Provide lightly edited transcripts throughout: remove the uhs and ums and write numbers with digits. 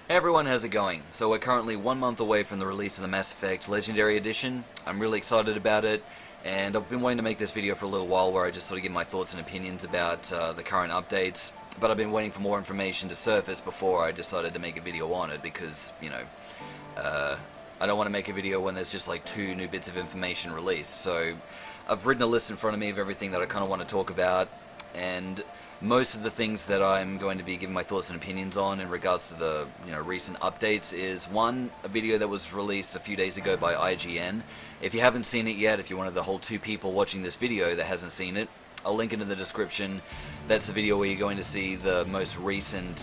Hey everyone, how's it going? So we're currently 1 month away from the release of the Mass Effect Legendary Edition. I'm really excited about it, and I've been wanting to make this video for a little while where I just sort of give my thoughts and opinions about the current updates, but I've been waiting for more information to surface before I decided to make a video on it because, I don't want to make a video when there's just like 2 new bits of information released. So I've written a list in front of me of everything that I kind of want to talk about, and most of the things that I'm going to be giving my thoughts and opinions on in regards to the recent updates is one, a video that was released a few days ago by IGN. If you haven't seen it yet, if you're one of the whole 2 people watching this video that hasn't seen it, I'll link it in the description. That's the video where you're going to see the most recent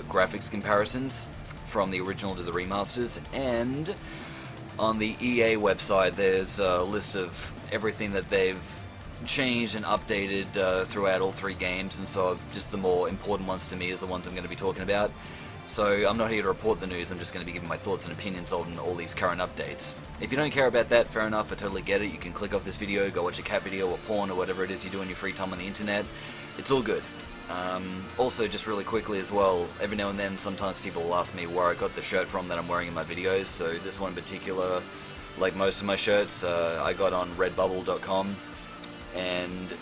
graphics comparisons from the original to the remasters, and on the EA website there's a list of everything that they've changed and updated throughout all 3 games, and so just the more important ones to me is the ones I'm going to be talking about. So I'm not here to report the news, I'm just going to be giving my thoughts and opinions on all these current updates. If you don't care about that, fair enough, I totally get it. You can click off this video, go watch a cat video or porn or whatever it is you do in your free time on the internet. It's all good. Also, just really quickly as well, every now and then sometimes people will ask me where I got the shirt from that I'm wearing in my videos. So this one in particular, like most of my shirts, I got on redbubble.com. And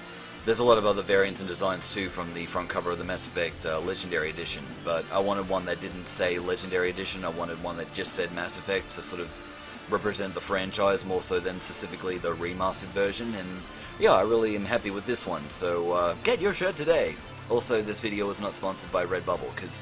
there's a lot of other variants and designs too from the front cover of the Mass Effect Legendary Edition, but I wanted one that didn't say Legendary Edition. I wanted one that just said Mass Effect to sort of represent the franchise more so than specifically the remastered version, and yeah, I really am happy with this one, so get your shirt today. Also, this video is not sponsored by Redbubble, because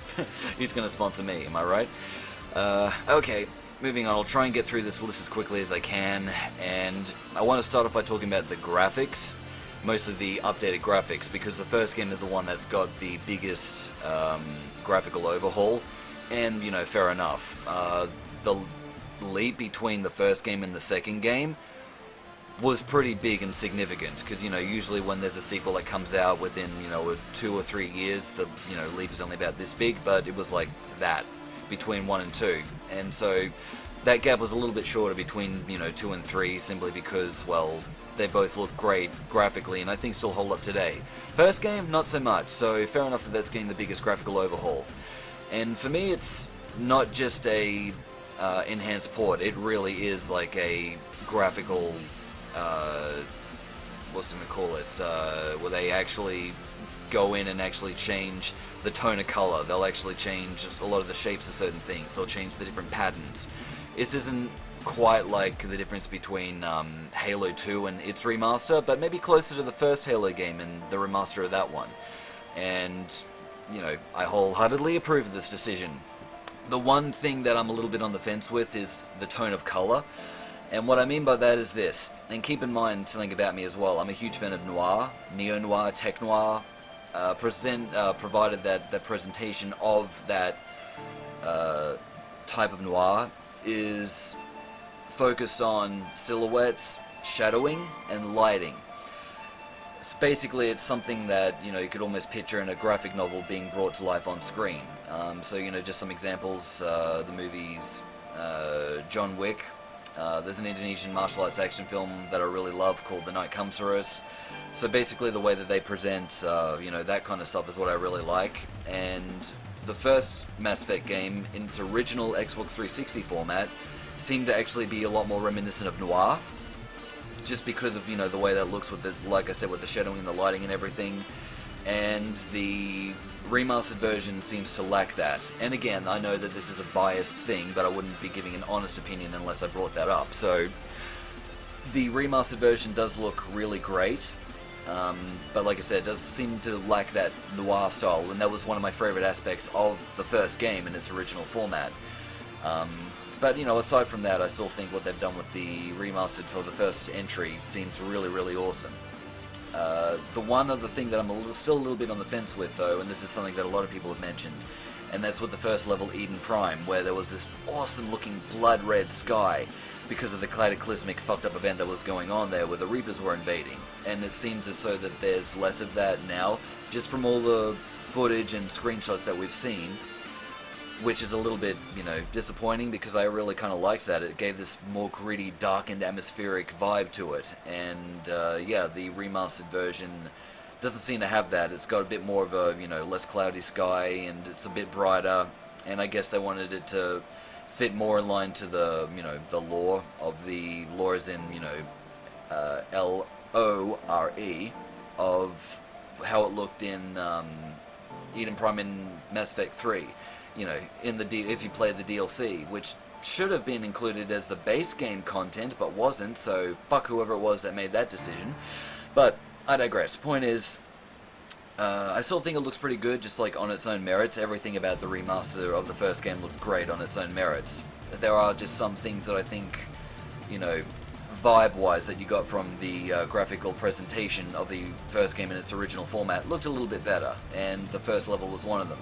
who's going to sponsor me, am I right? Okay. Moving on, I'll try and get through this list as quickly as I can, and I want to start off by talking about the graphics, mostly the updated graphics, because the first game is the one that's got the biggest graphical overhaul, and, fair enough. The leap between the first game and the second game was pretty big and significant, because, usually when there's a sequel that comes out within, 2 or 3 years, the, leap is only about this big, but it was like that between 1 and 2, and so that gap was a little bit shorter between 2 and 3, simply because, well, they both look great graphically and I think still hold up today. First game, not so much, so fair enough that that's getting the biggest graphical overhaul. And for me, it's not just a enhanced port, it really is like a graphical, what's it call it, where they actually go in and actually change the tone of color. They'll actually change a lot of the shapes of certain things. They'll change the different patterns. This isn't quite like the difference between Halo 2 and its remaster, but maybe closer to the first Halo game and the remaster of that one. And, I wholeheartedly approve of this decision. The one thing that I'm a little bit on the fence with is the tone of color. And what I mean by that is this, and keep in mind something about me as well, I'm a huge fan of noir, neo-noir, tech-noir, provided that the presentation of that type of noir is focused on silhouettes, shadowing, and lighting. So basically it's something that you could almost picture in a graphic novel being brought to life on screen. So just some examples, the movies John Wick. There's an Indonesian martial arts action film that I really love called The Night Comes For Us. So basically the way that they present, that kind of stuff is what I really like. And the first Mass Effect game, in its original Xbox 360 format, seemed to actually be a lot more reminiscent of noir. Just because of, the way that looks with the, like I said, with the shadowing and the lighting and everything. And the remastered version seems to lack that. And again, I know that this is a biased thing, but I wouldn't be giving an honest opinion unless I brought that up. So the remastered version does look really great. But like I said, it does seem to lack that noir style, and that was one of my favorite aspects of the first game in its original format. But aside from that, I still think what they've done with the remastered for the first entry seems really, really awesome. The one other thing that I'm still a little bit on the fence with, though, and this is something that a lot of people have mentioned, and that's with the first level, Eden Prime, where there was this awesome looking blood red sky because of the cataclysmic fucked up event that was going on there where the Reapers were invading. And it seems as though that there's less of that now, just from all the footage and screenshots that we've seen, which is a little bit, disappointing, because I really kind of liked that. It gave this more gritty, dark and atmospheric vibe to it, and yeah, the remastered version doesn't seem to have that. It's got a bit more of a, less cloudy sky, and it's a bit brighter. and I guess they wanted it to fit more in line to the, you know, the lore of the lore as in, you know, LORE of how it looked in Eden Prime in Mass Effect 3. You know, in the if you played the DLC, which should have been included as the base game content, but wasn't, so fuck whoever it was that made that decision. But I digress. Point is, I still think it looks pretty good, just like on its own merits. Everything about the remaster of the first game looks great on its own merits. There are just some things that I think, you know, vibe-wise, that you got from the graphical presentation of the first game in its original format looked a little bit better, and the first level was one of them.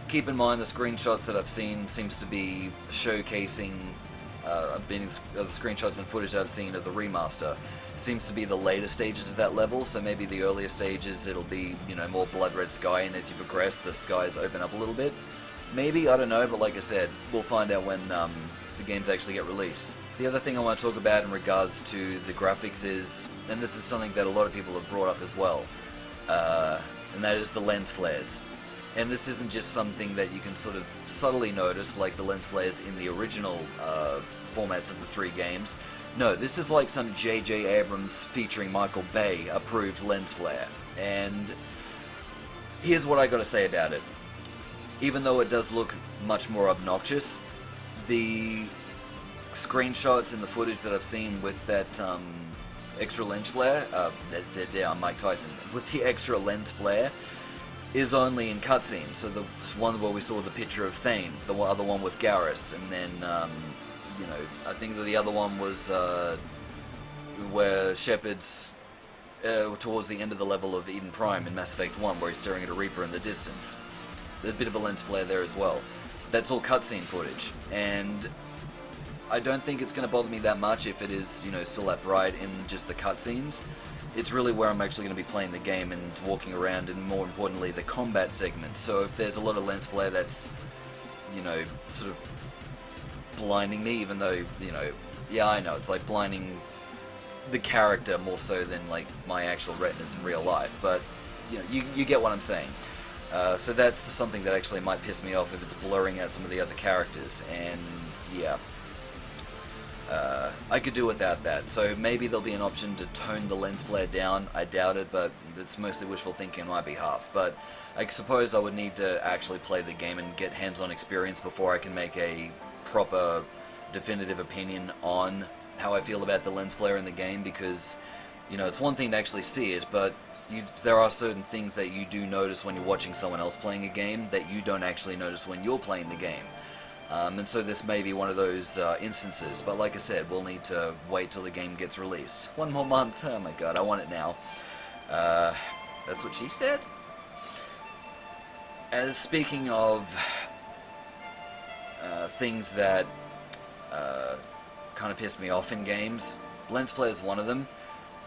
Keep in mind the screenshots that I've seen seems to be showcasing, the screenshots and footage I've seen of the remaster seems to be the later stages of that level, so maybe the earlier stages it'll be, you know, more blood red sky, and as you progress the skies open up a little bit. Maybe, I don't know, but like I said, we'll find out when the games actually get released. The other thing I want to talk about in regards to the graphics is, and this is something that a lot of people have brought up as well, and that is the lens flares. And this isn't just something that you can sort of subtly notice like the lens flares in the original formats of the 3 games. No, this is like some J.J. Abrams featuring Michael Bay approved lens flare. And here's what I gotta say about it. Even though it does look much more obnoxious, the screenshots and the footage that I've seen with that extra lens flare, I'm Mike Tyson, with the extra lens flare, is only in cutscenes. So the one where we saw the picture of Thane, the other one with Garrus, and then, you know, I think that the other one was where Shepard's towards the end of the level of Eden Prime in Mass Effect 1, where he's staring at a Reaper in the distance. There's a bit of a lens flare there as well. That's all cutscene footage, and I don't think it's going to bother me that much if it is, you know, still that bright in just the cutscenes. It's really where I'm actually going to be playing the game and walking around, and more importantly, the combat segment. So if there's a lot of lens flare that's, you know, sort of blinding me, even though, you know, yeah, I know, it's like blinding the character more so than, like, my actual retinas in real life, but, you know, you get what I'm saying. So that's something that actually might piss me off if it's blurring out some of the other characters, and, yeah. I could do without that, so maybe there'll be an option to tone the lens flare down. I doubt it, but it's mostly wishful thinking on my behalf. But I suppose I would need to actually play the game and get hands-on experience before I can make a proper, definitive opinion on how I feel about the lens flare in the game, because, you know, it's one thing to actually see it, but there are certain things that you do notice when you're watching someone else playing a game that you don't actually notice when you're playing the game. And so this may be one of those instances, but like I said, we'll need to wait till the game gets released. 1 more month, oh my god, I want it now. That's what she said? As speaking of things that kind of piss me off in games, lens flare is one of them.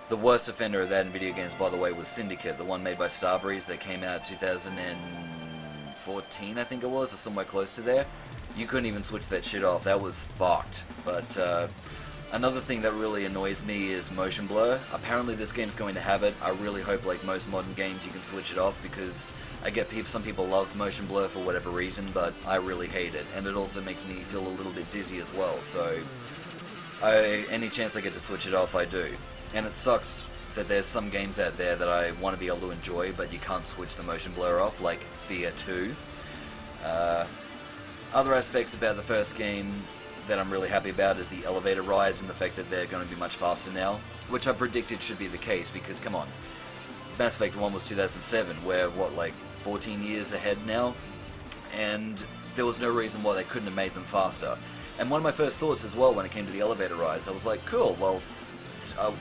The worst offender of that in video games, by the way, was Syndicate, the one made by Starbreeze that came out 2014, I think it was, or somewhere close to there. You couldn't even switch that shit off. That was fucked. But another thing that really annoys me is motion blur. Apparently this game's going to have it. I really hope, like most modern games, you can switch it off, because I get some people love motion blur for whatever reason, but I really hate it. And it also makes me feel a little bit dizzy as well. So any chance I get to switch it off, I do. And it sucks that there's some games out there that I want to be able to enjoy, but you can't switch the motion blur off, like Fear 2. Other aspects about the first game that I'm really happy about is the elevator rides and the fact that they're going to be much faster now, which I predicted should be the case, because, come on, Mass Effect 1 was 2007, we're, what, like 14 years ahead now? And there was no reason why they couldn't have made them faster. And one of my first thoughts as well when it came to the elevator rides, I was like, cool, well,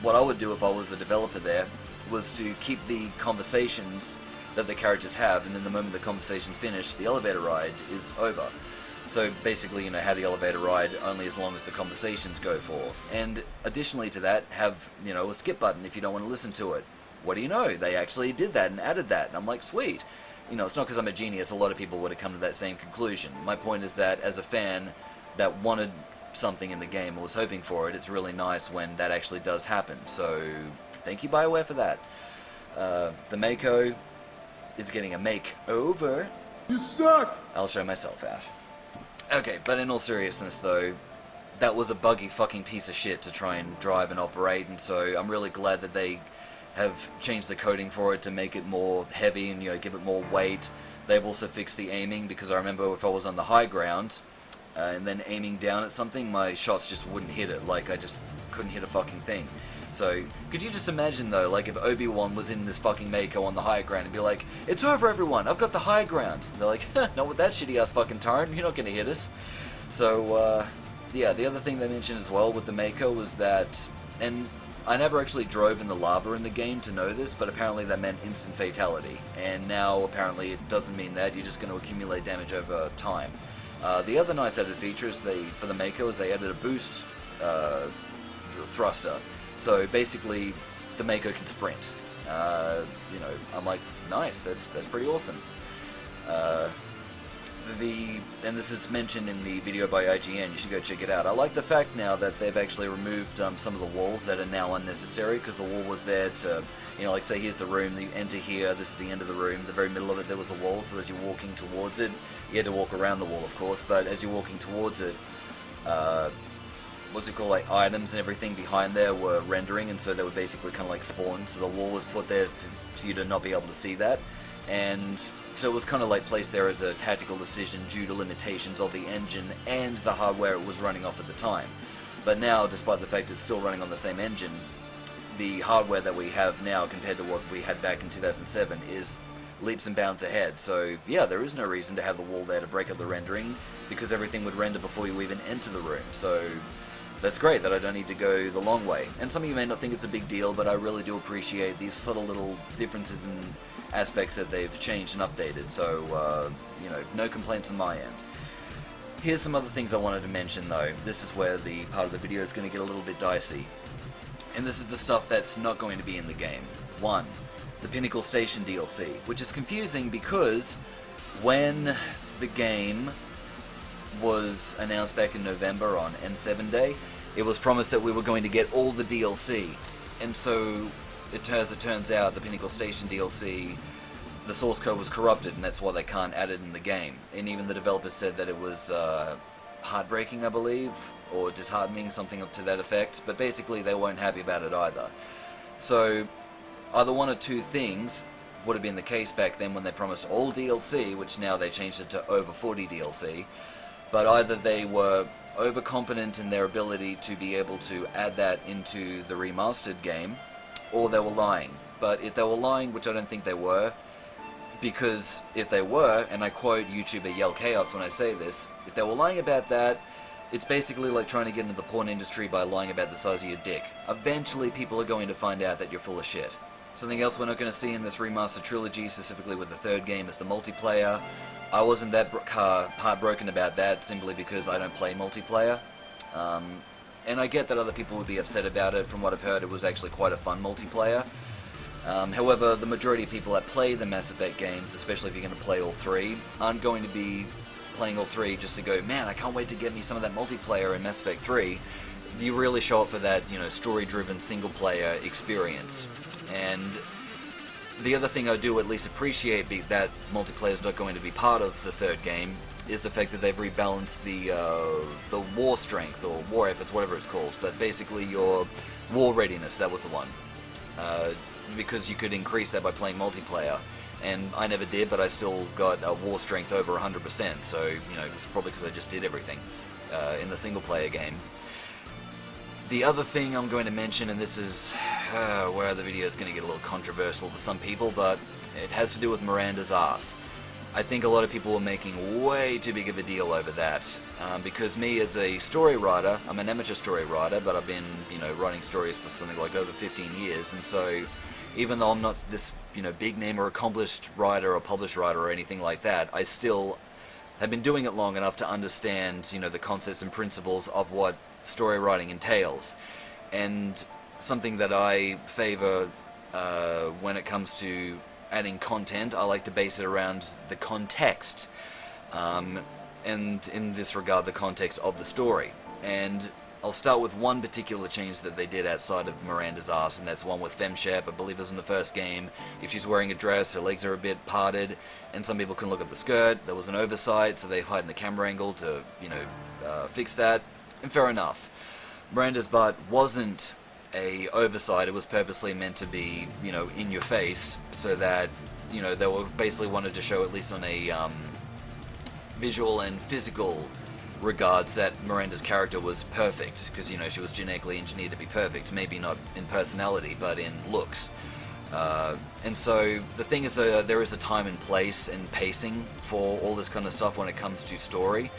what I would do if I was the developer there was to keep the conversations that the characters have, and then the moment the conversation's finished, the elevator ride is over. So basically, you know, have the elevator ride only as long as the conversations go for. And additionally to that, have, you know, a skip button if you don't want to listen to it. What do you know? They actually did that and added that. And I'm like, sweet. You know, it's not because I'm a genius. A lot of people would have come to that same conclusion. My point is that as a fan that wanted something in the game or was hoping for it, it's really nice when that actually does happen. So thank you, BioWare, for that. The Mako is getting a makeover. You suck! I'll show myself out. Okay, but in all seriousness though, that was a buggy fucking piece of shit to try and drive and operate, and so I'm really glad that they have changed the coding for it to make it more heavy and, you know, give it more weight. They've also fixed the aiming, because I remember if I was on the high ground and then aiming down at something, my shots just wouldn't hit it. Like, I just couldn't hit a fucking thing. So, could you just imagine though, like if Obi-Wan was in this fucking Mako on the high ground and be like, "It's over everyone, I've got the high ground." And they're like, "Not with that shitty ass fucking turret, you're not gonna hit us." So, yeah, the other thing they mentioned as well with the Mako was that, and I never actually drove in the lava in the game to know this, but apparently that meant instant fatality. And now apparently it doesn't mean that, you're just going to accumulate damage over time. The other nice added feature is for the Mako is they added a boost thruster. So basically the Mako can sprint. You know, I'm like, nice, that's pretty awesome. And this is mentioned in the video by IGN, you should go check it out. I like the fact now that they've actually removed some of the walls that are now unnecessary, because the wall was there to, you know, like say here's the room, you enter here, this is the end of the room, the very middle of it there was a wall, so as you're walking towards it, you had to walk around the wall of course, but as you're walking towards it, what's it called, like items and everything behind there were rendering, and so they would basically kind of like spawn, so the wall was put there for you to not be able to see that. And so it was kind of like placed there as a tactical decision due to limitations of the engine and the hardware it was running off at the time. But now, despite the fact it's still running on the same engine, the hardware that we have now compared to what we had back in 2007 is leaps and bounds ahead. So yeah, there is no reason to have the wall there to break up the rendering, because everything would render before you even enter the room. So that's great that I don't need to go the long way. And some of you may not think it's a big deal, but I really do appreciate these subtle little differences in aspects that they've changed and updated. So, you know, no complaints on my end. Here's some other things I wanted to mention though. This is where the part of the video is going to get a little bit dicey. And this is the stuff that's not going to be in the game. 1. The Pinnacle Station Dlc, which is confusing because when the game was announced back in November on N7 Day, it was promised that we were going to get all the DLC, and so as it turns out, the Pinnacle Station DLC, the source code was corrupted, and that's why they can't add it in the game. And even the developers said that it was heartbreaking, I believe, or disheartening, something to that effect, but basically they weren't happy about it either. So either one or two things would have been the case back then when they promised all DLC, which now they changed it to over 40 DLC, but either they were overconfident in their ability to be able to add that into the remastered game, or they were lying. But if they were lying, which I don't think they were, because if they were, and I quote YouTuber Yell Chaos when I say this, if they were lying about that, it's basically like trying to get into the porn industry by lying about the size of your dick. Eventually people are going to find out that you're full of shit. Something else we're not going to see in this remastered trilogy, specifically with the third game, is the multiplayer. I wasn't that heartbroken about that, simply because I don't play multiplayer. And I get that other people would be upset about it. From what I've heard, it was actually quite a fun multiplayer. However, the majority of people that play the Mass Effect games, especially if you're going to play all three, aren't going to be playing all three just to go, man, I can't wait to get me some of that multiplayer in Mass Effect 3. You really show up for that, you know, story-driven single-player experience. And the other thing I do at least appreciate that multiplayer is not going to be part of the third game is the fact that they've rebalanced the war strength, or war efforts, whatever it's called, but basically your war readiness, that was the one. Because you could increase that by playing multiplayer, and I never did, but I still got a war strength over 100%, so, you know, it's probably because I just did everything in the single player game. The other thing I'm going to mention, and this is where the video is going to get a little controversial for some people, but it has to do with Miranda's ass. I think a lot of people were making way too big of a deal over that, because me as a story writer, I'm an amateur story writer, but I've been, you know, writing stories for something like over 15 years, and so even though I'm not this, you know, big name or accomplished writer or published writer or anything like that, I still have been doing it long enough to understand, you know, the concepts and principles of what story writing entails. And something that I favor when it comes to adding content, I like to base it around the context, and in this regard the context of the story. And I'll start with one particular change that they did outside of Miranda's ass, and that's one with FemShep. I believe it was in the first game. If she's wearing a dress, her legs are a bit parted, and some people can look at the skirt. There was an oversight, so they heightened the camera angle to, fix that, and fair enough. Miranda's butt wasn't a oversight, it was purposely meant to be, in your face, so that, they were basically wanted to show, at least on a visual and physical regards, that Miranda's character was perfect, because she was genetically engineered to be perfect, maybe not in personality but in looks, and so the thing is, there is a time and place and pacing for all this kind of stuff when it comes to story,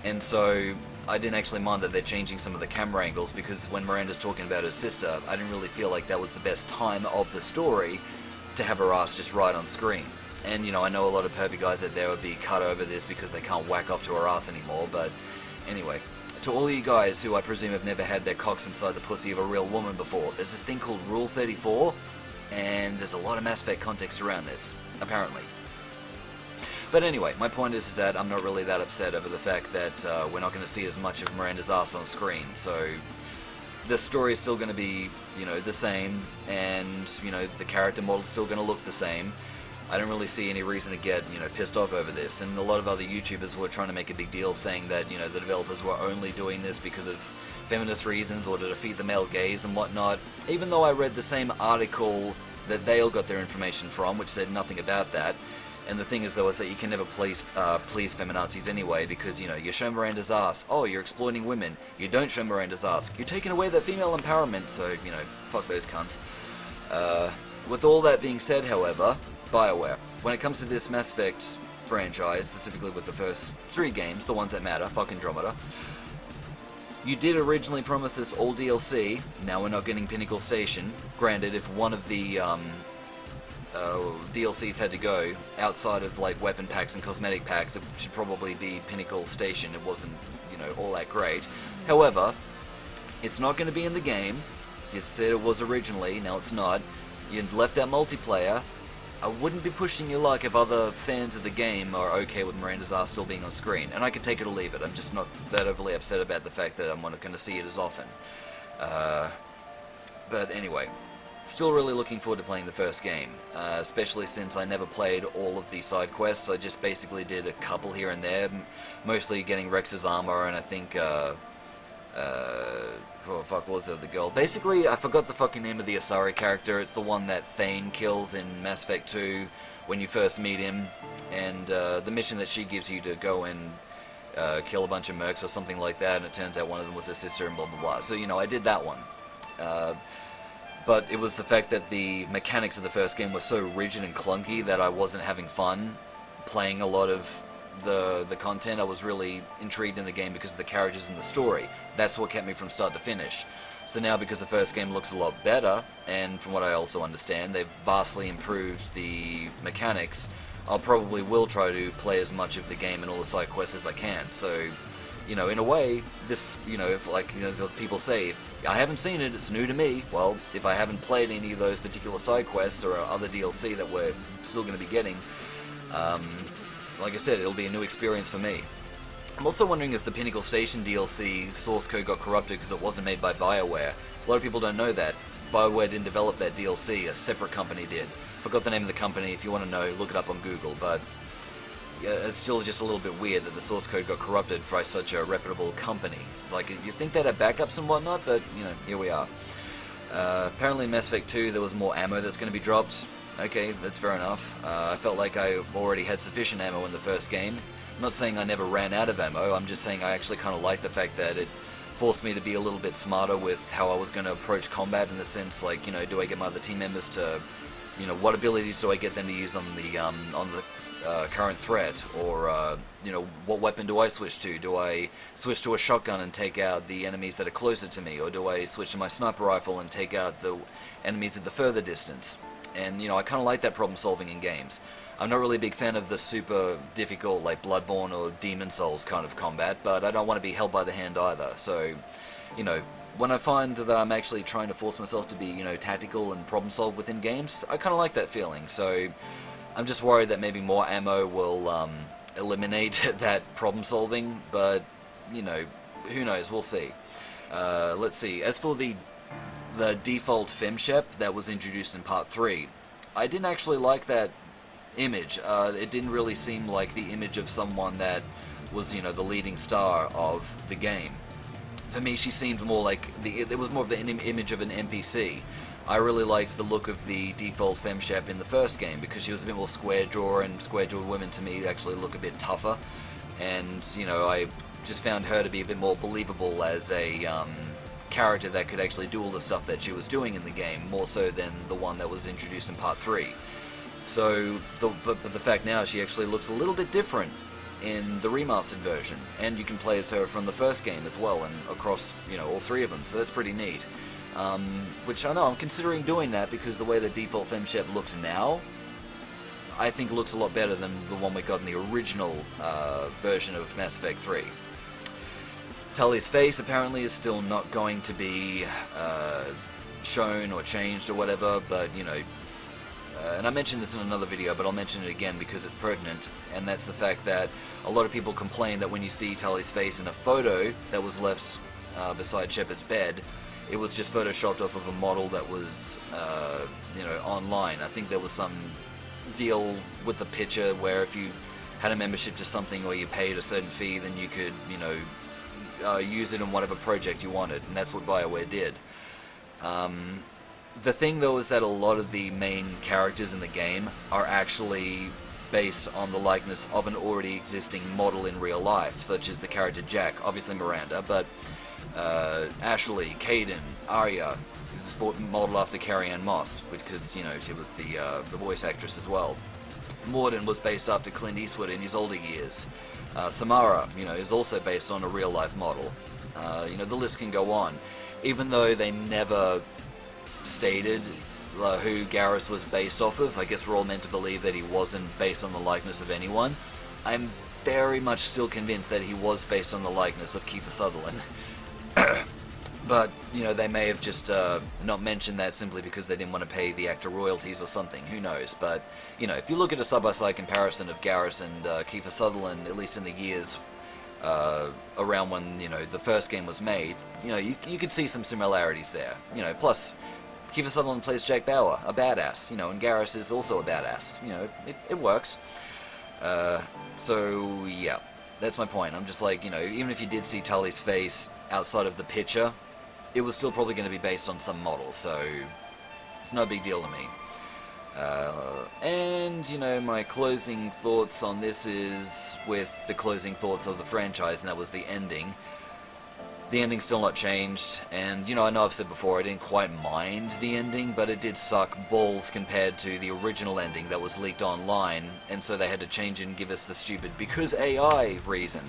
and so I didn't actually mind that they're changing some of the camera angles, because when Miranda's talking about her sister, I didn't really feel like that was the best time of the story to have her ass just right on screen. And, I know a lot of pervy guys out there would be cut over this because they can't whack off to her ass anymore, but anyway. To all of you guys who I presume have never had their cocks inside the pussy of a real woman before, there's this thing called Rule 34, and there's a lot of Mass Effect context around this, apparently. But anyway, my point is that I'm not really that upset over the fact that we're not going to see as much of Miranda's ass on screen, so the story is still going to be, the same, and, the character model's still going to look the same. I don't really see any reason to get, pissed off over this, and a lot of other YouTubers were trying to make a big deal saying that, the developers were only doing this because of feminist reasons or to defeat the male gaze and whatnot, even though I read the same article that they all got their information from, which said nothing about that. And the thing is, though, is that you can never please feminazis anyway, because, you show Miranda's ass, oh, you're exploiting women. You don't show Miranda's ass, you're taking away their female empowerment, so, fuck those cunts. With all that being said, however, BioWare, when it comes to this Mass Effect franchise, specifically with the first 3 games, the ones that matter, fuck Andromeda, you did originally promise us all DLC, now we're not getting Pinnacle Station. Granted, if one of the DLCs had to go outside of like weapon packs and cosmetic packs, it should probably be Pinnacle Station. It wasn't, all that great. However, it's not going to be in the game. You said it was originally, now it's not. You left out multiplayer. I wouldn't be pushing your luck if other fans of the game are okay with Miranda's ass still being on screen, and I could take it or leave it. I'm just not that overly upset about the fact that I'm not going to see it as often. But anyway, still really looking forward to playing the first game, especially since I never played all of the side quests. I just basically did a couple here and there, mostly getting Rex's armor, and I think, what was it, the girl? Basically, I forgot the fucking name of the Asari character. It's the one that Thane kills in Mass Effect 2 when you first meet him, and the mission that she gives you to go and kill a bunch of mercs or something like that, and it turns out one of them was her sister and blah blah blah. So, I did that one. But it was the fact that the mechanics of the first game were so rigid and clunky that I wasn't having fun playing a lot of the content. I was really intrigued in the game because of the characters and the story. That's what kept me from start to finish. So now, because the first game looks a lot better, and from what I also understand, they've vastly improved the mechanics, I'll probably will try to play as much of the game and all the side quests as I can. So, in a way, this, if the people say, if I haven't seen it, it's new to me. Well, if I haven't played any of those particular side quests or other DLC that we're still going to be getting, like I said, it'll be a new experience for me. I'm also wondering if the Pinnacle Station DLC source code got corrupted because it wasn't made by BioWare. A lot of people don't know that. BioWare didn't develop that DLC, a separate company did. Forgot the name of the company. If you want to know, look it up on Google, but yeah, it's still just a little bit weird that the source code got corrupted by such a reputable company. Like, you think they'd have backups and whatnot, but, here we are. Apparently in Mass Effect 2 there was more ammo that's going to be dropped. Okay, that's fair enough. I felt like I already had sufficient ammo in the first game. I'm not saying I never ran out of ammo, I'm just saying I actually kind of like the fact that it forced me to be a little bit smarter with how I was going to approach combat, in the sense, like, do I get my other team members to, what abilities do I get them to use on the current threat, or, what weapon do I switch to? Do I switch to a shotgun and take out the enemies that are closer to me, or do I switch to my sniper rifle and take out the enemies at the further distance? And, I kind of like that problem solving in games. I'm not really a big fan of the super difficult, like Bloodborne or Demon Souls kind of combat, but I don't want to be held by the hand either. So, when I find that I'm actually trying to force myself to be, tactical and problem solve within games, I kind of like that feeling. So, I'm just worried that maybe more ammo will eliminate that problem solving, but, who knows, we'll see. Let's see. As for the default femshep that was introduced in Part 3, I didn't actually like that image. It didn't really seem like the image of someone that was, you know, the leading star of the game. For me, she seemed more like it was more of the image of an NPC. I really liked the look of the default femshep in the first game because she was a bit more square jaw, and square jawed women to me actually look a bit tougher. And, you know, I just found her to be a bit more believable as a character that could actually do all the stuff that she was doing in the game, more so than the one that was introduced in Part 3. So, but the fact now she actually looks a little bit different in the remastered version, and you can play as her from the first game as well, and across, you know, all three of them, so that's pretty neat. Which I know I'm considering doing that because the way the default femshep looks now, I think looks a lot better than the one we got in the original version of Mass Effect 3. Tully's face apparently is still not going to be shown or changed or whatever, but, you know, and I mentioned this in another video, but I'll mention it again because it's pertinent, and that's the fact that a lot of people complain that when you see Tully's face in a photo that was left beside Shepard's bed, it was just photoshopped off of a model that was, you know, online. I think there was some deal with the picture where if you had a membership to something or you paid a certain fee, then you could, you know, use it in whatever project you wanted, and that's what BioWare did. The thing, though, is that a lot of the main characters in the game are actually based on the likeness of an already existing model in real life, such as the character Jack, obviously Miranda, but Ashley, Kaidan, Arya is modeled after Carrie-Anne Moss, because, you know, she was the voice actress as well. Morden was based after Clint Eastwood in his older years. Samara, you know, is also based on a real-life model. You know, the list can go on. Even though they never stated who Garrus was based off of, I guess we're all meant to believe that he wasn't based on the likeness of anyone. I'm very much still convinced that he was based on the likeness of Kiefer Sutherland. But, you know, they may have just not mentioned that simply because they didn't want to pay the actor royalties or something, who knows. But, you know, if you look at a side-by-side comparison of Garrus and Kiefer Sutherland, at least in the years around when, you know, the first game was made, you know, you could see some similarities there. You know, plus Kiefer Sutherland plays Jack Bauer, a badass, you know, and Garrus is also a badass. You know, it works. So, yeah, that's my point. I'm just like, you know, even if you did see Tully's face outside of the picture, it was still probably going to be based on some model, so it's no big deal to me. And, you know, my closing thoughts on this is with the closing thoughts of the franchise, and that was the ending. The ending's still not changed, and, you know, I know I've said before I didn't quite mind the ending, but it did suck balls compared to the original ending that was leaked online, and so they had to change it and give us the stupid because AI reason.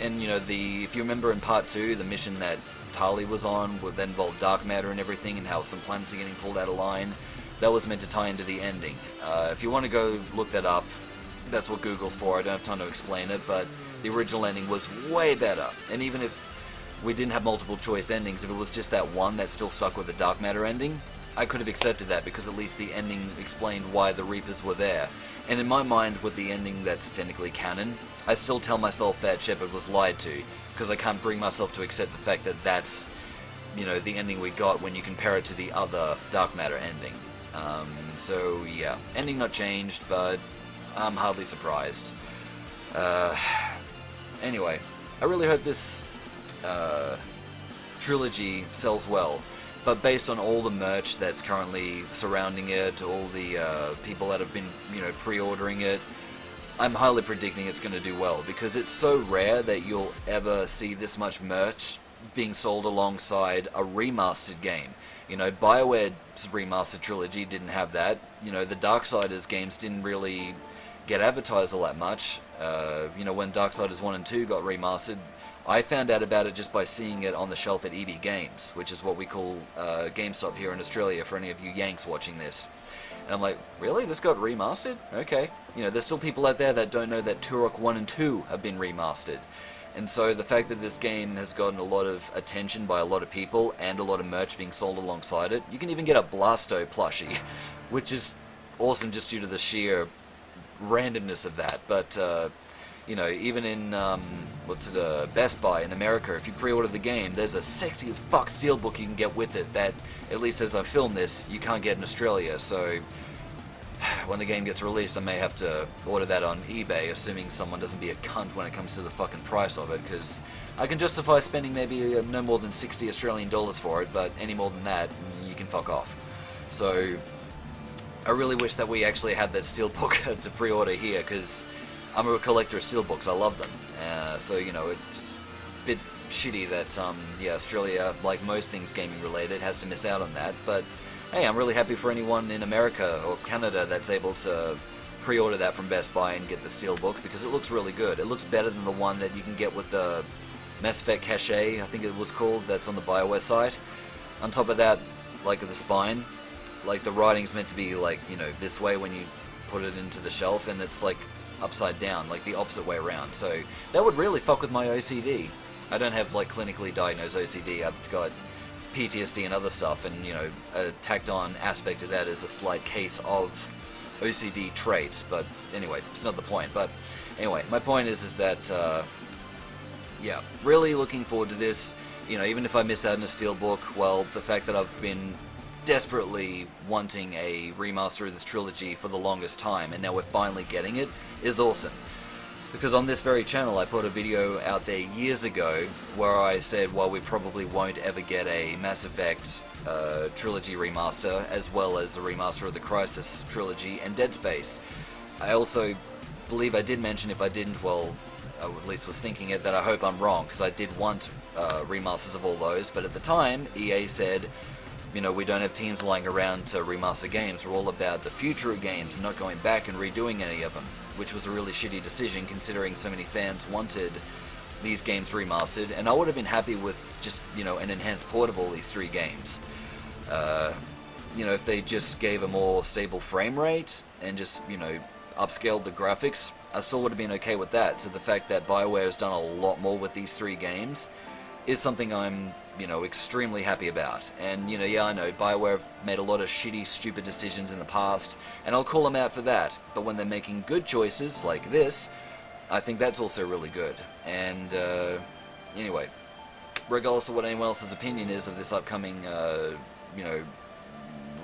And, you know, if you remember in Part 2, the mission that Tali was on would then involve dark matter and everything, and how some planets are getting pulled out of line. That was meant to tie into the ending. If you want to go look that up, that's what Google's for. I don't have time to explain it, but the original ending was way better. And even if we didn't have multiple choice endings, if it was just that one that still stuck with the dark matter ending, I could have accepted that because at least the ending explained why the Reapers were there. And in my mind, with the ending that's technically canon, I still tell myself that Shepard was lied to, because I can't bring myself to accept the fact that that's, you know, the ending we got when you compare it to the other dark matter ending. So yeah, ending not changed, but I'm hardly surprised. Anyway, I really hope this trilogy sells well, but based on all the merch that's currently surrounding it, all the people that have been, you know, pre-ordering it, I'm highly predicting it's going to do well, because it's so rare that you'll ever see this much merch being sold alongside a remastered game. You know, BioWare's remastered trilogy didn't have that. You know, the Darksiders games didn't really get advertised all that much. You know, when Darksiders 1 and 2 got remastered, I found out about it just by seeing it on the shelf at EB Games, which is what we call GameStop here in Australia for any of you Yanks watching this. And I'm like, really? This got remastered? Okay. You know, there's still people out there that don't know that Turok 1 and 2 have been remastered. And so the fact that this game has gotten a lot of attention by a lot of people and a lot of merch being sold alongside it, you can even get a Blasto plushie, which is awesome just due to the sheer randomness of that. But, you know, even in Best Buy in America, if you pre-order the game, there's a sexy as fuck steelbook you can get with it that, at least as I film this, you can't get in Australia. So when the game gets released, I may have to order that on eBay, assuming someone doesn't be a cunt when it comes to the fucking price of it, because I can justify spending maybe no more than 60 Australian dollars for it, but any more than that, you can fuck off. So I really wish that we actually had that steelbook to pre-order here, because I'm a collector of steelbooks. I love them. So, you know, it's a bit shitty that, yeah, Australia, like most things gaming related, has to miss out on that. But, hey, I'm really happy for anyone in America or Canada that's able to pre-order that from Best Buy and get the steelbook, because it looks really good. It looks better than the one that you can get with the Mass Effect Cache, I think it was called, that's on the BioWare site. On top of that, like the spine, like the writing's meant to be like, you know, this way when you put it into the shelf, and it's like upside down, like the opposite way around. So that would really fuck with my OCD. I don't have like clinically diagnosed OCD. I've got PTSD and other stuff, and you know, a tacked on aspect of that is a slight case of OCD traits. But anyway, it's not the point. But anyway, my point is that yeah, really looking forward to this. You know, even if I miss out on a steelbook, well, the fact that I've been desperately wanting a remaster of this trilogy for the longest time, and now we're finally getting it, is awesome. Because on this very channel I put a video out there years ago where I said, well, we probably won't ever get a Mass Effect trilogy remaster, as well as a remaster of the Crysis trilogy and Dead Space. I also believe I did mention, if I didn't, well, I at least was thinking it, that I hope I'm wrong, because I did want remasters of all those, but at the time EA said, you know, we don't have teams lying around to remaster games. We're all about the future of games, not going back and redoing any of them, which was a really shitty decision considering so many fans wanted these games remastered, and I would have been happy with just, you know, an enhanced port of all these three games. You know, if they just gave a more stable frame rate and just, you know, upscaled the graphics, I still would have been okay with that. So the fact that BioWare has done a lot more with these three games is something I'm, you know, extremely happy about. And, you know, yeah, I know BioWare have made a lot of shitty, stupid decisions in the past, and I'll call them out for that. But when they're making good choices like this, I think that's also really good. And anyway, regardless of what anyone else's opinion is of this upcoming, you know,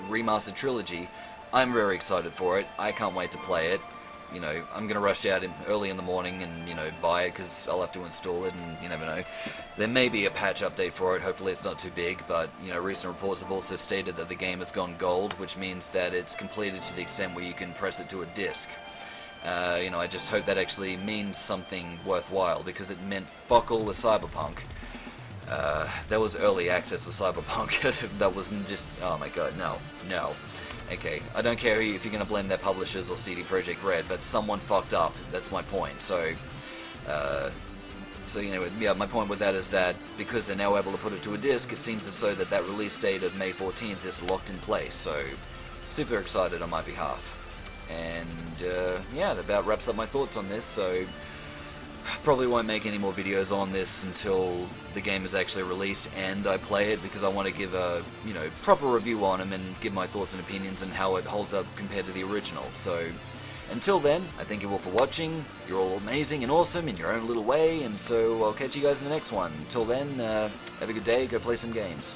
remastered trilogy, I'm very excited for it. I can't wait to play it. You know, I'm going to rush out early in the morning and, you know, buy it, because I'll have to install it, and you never know. There may be a patch update for it, hopefully it's not too big, but, you know, recent reports have also stated that the game has gone gold, which means that it's completed to the extent where you can press it to a disc. You know, I just hope that actually means something worthwhile, because it meant fuck all with Cyberpunk. That was early access with Cyberpunk. That wasn't just, oh my god, no. Okay, I don't care if you're going to blame their publishers or CD Projekt Red, but someone fucked up. That's my point. So, you know, yeah, my point with that is that because they're now able to put it to a disc, it seems as though that release date of May 14th is locked in place. So, super excited on my behalf. And yeah, that about wraps up my thoughts on this. So, probably won't make any more videos on this until the game is actually released and I play it, because I want to give a, you know, proper review on them and give my thoughts and opinions and how it holds up compared to the original. So until then, I thank you all for watching. You're all amazing and awesome in your own little way, and so I'll catch you guys in the next one. Until then, have a good day, go play some games.